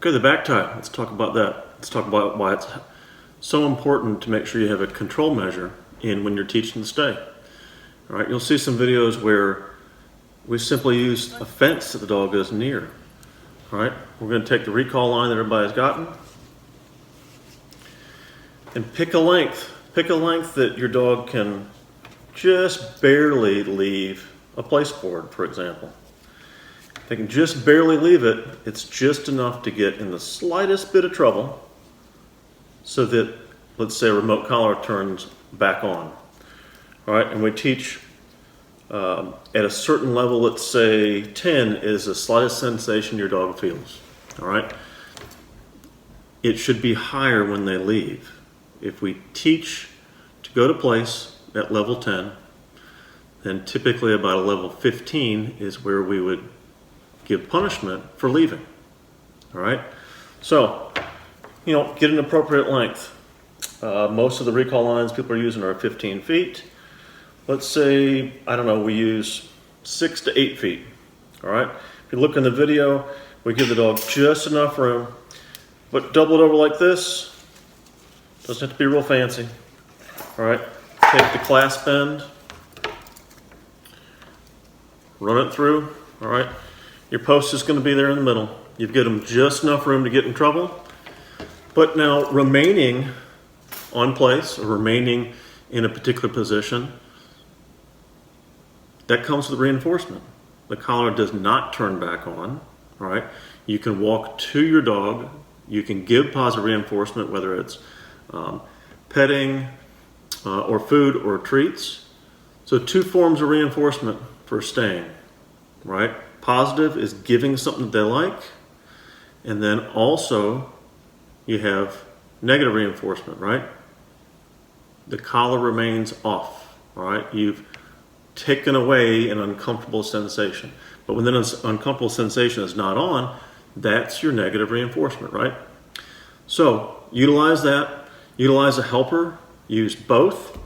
Okay, the back tie, let's talk about that. Let's talk about why it's so important to make sure you have a control measure in when you're teaching to stay. All right, you'll see some videos where we simply use a fence that the dog is near. All right, we're going to take the recall line that everybody's gotten and pick a length. Pick a length that your dog can just barely leave a place board, for example. If they can just barely leave it, it's just enough to get in the slightest bit of trouble so that, let's say, a remote collar turns back on. All right, and we teach at a certain level, let's say 10 is the slightest sensation your dog feels. All right, it should be higher when they leave. If we teach to go to place at level 10, then typically about a level 15 is where we would give punishment for leaving. All right, so get an appropriate length. Most of the recall lines people are using are 15 feet. Let's say, I don't know, we use 6 to 8 feet. All right, if you look in the video, we give the dog just enough room, but double it over like this. Doesn't have to be real fancy. All right, take the clasp end, run it through. All right, your post is going to be there in the middle. You've given them just enough room to get in trouble, but now remaining on place or remaining in a particular position, that comes with reinforcement. The collar does not turn back on. All right, you can walk to your dog. You can give positive reinforcement, whether it's petting or food or treats. So 2 forms of reinforcement for staying, right? Positive is giving something that they like, and then also you have negative reinforcement, right? The collar remains off, all right? You've taken away an uncomfortable sensation. But when that uncomfortable sensation is not on, that's your negative reinforcement, right? So utilize that. Utilize a helper. Use both.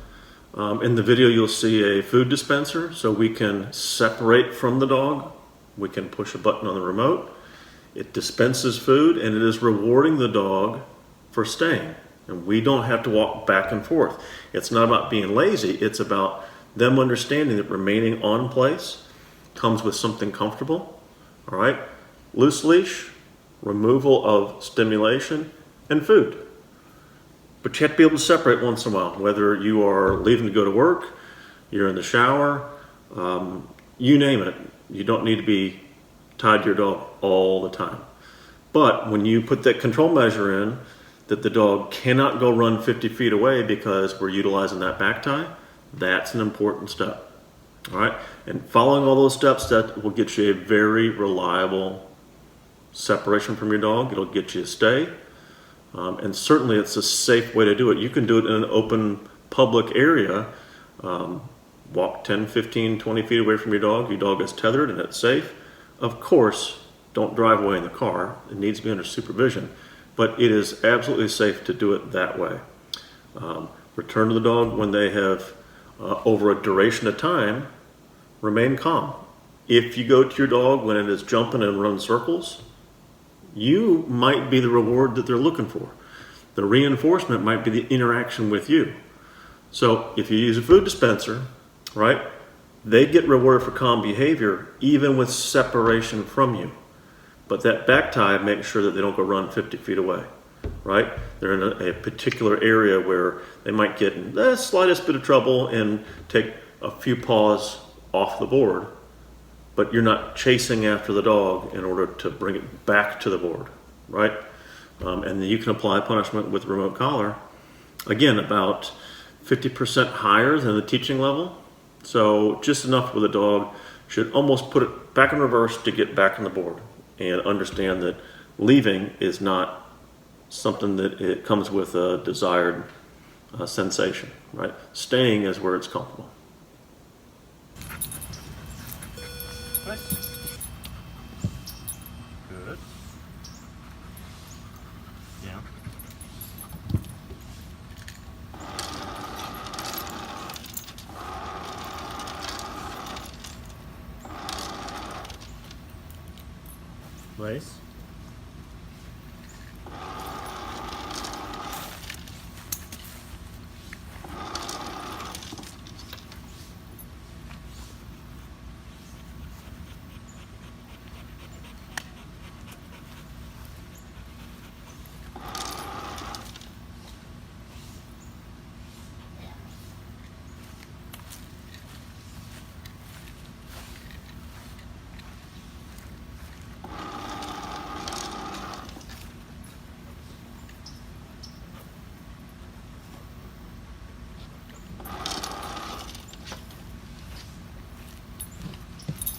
In the video, you'll see a food dispenser, so we can separate from the dog. We can push a button on the remote. It dispenses food, and it is rewarding the dog for staying. And we don't have to walk back and forth. It's not about being lazy. It's about them understanding that remaining on place comes with something comfortable. All right, loose leash, removal of stimulation, and food. But you have to be able to separate once in a while, whether you are leaving to go to work, you're in the shower, you name it. You don't need to be tied to your dog all the time. But when you put that control measure in, that the dog cannot go run 50 feet away because we're utilizing that back tie, that's an important step. All right, and following all those steps, that will get you a very reliable separation from your dog. It'll get you to stay. And certainly it's a safe way to do it. You can do it in an open public area. Walk 10, 15, 20 feet away from your dog. Your dog is tethered and it's safe. Of course, don't drive away in the car. It needs to be under supervision. But it is absolutely safe to do it that way. Return to the dog when they have, over a duration of time, remain calm. If you go to your dog when it is jumping and running circles, you might be the reward that they're looking for. The reinforcement might be the interaction with you. So if you use a food dispenser, right, they get rewarded for calm behavior even with separation from you. But that back tie makes sure that they don't go run 50 feet away, right? They're in a particular area where they might get in the slightest bit of trouble and take a few paws off the board. But you're not chasing after the dog in order to bring it back to the board, right? And then you can apply punishment with remote collar, again, about 50% higher than the teaching level. So just enough where the dog should almost put it back in reverse to get back on the board and understand that leaving is not something that it comes with a desired sensation, right? Staying is where it's comfortable. Good. Yeah. Place.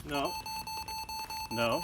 No. No.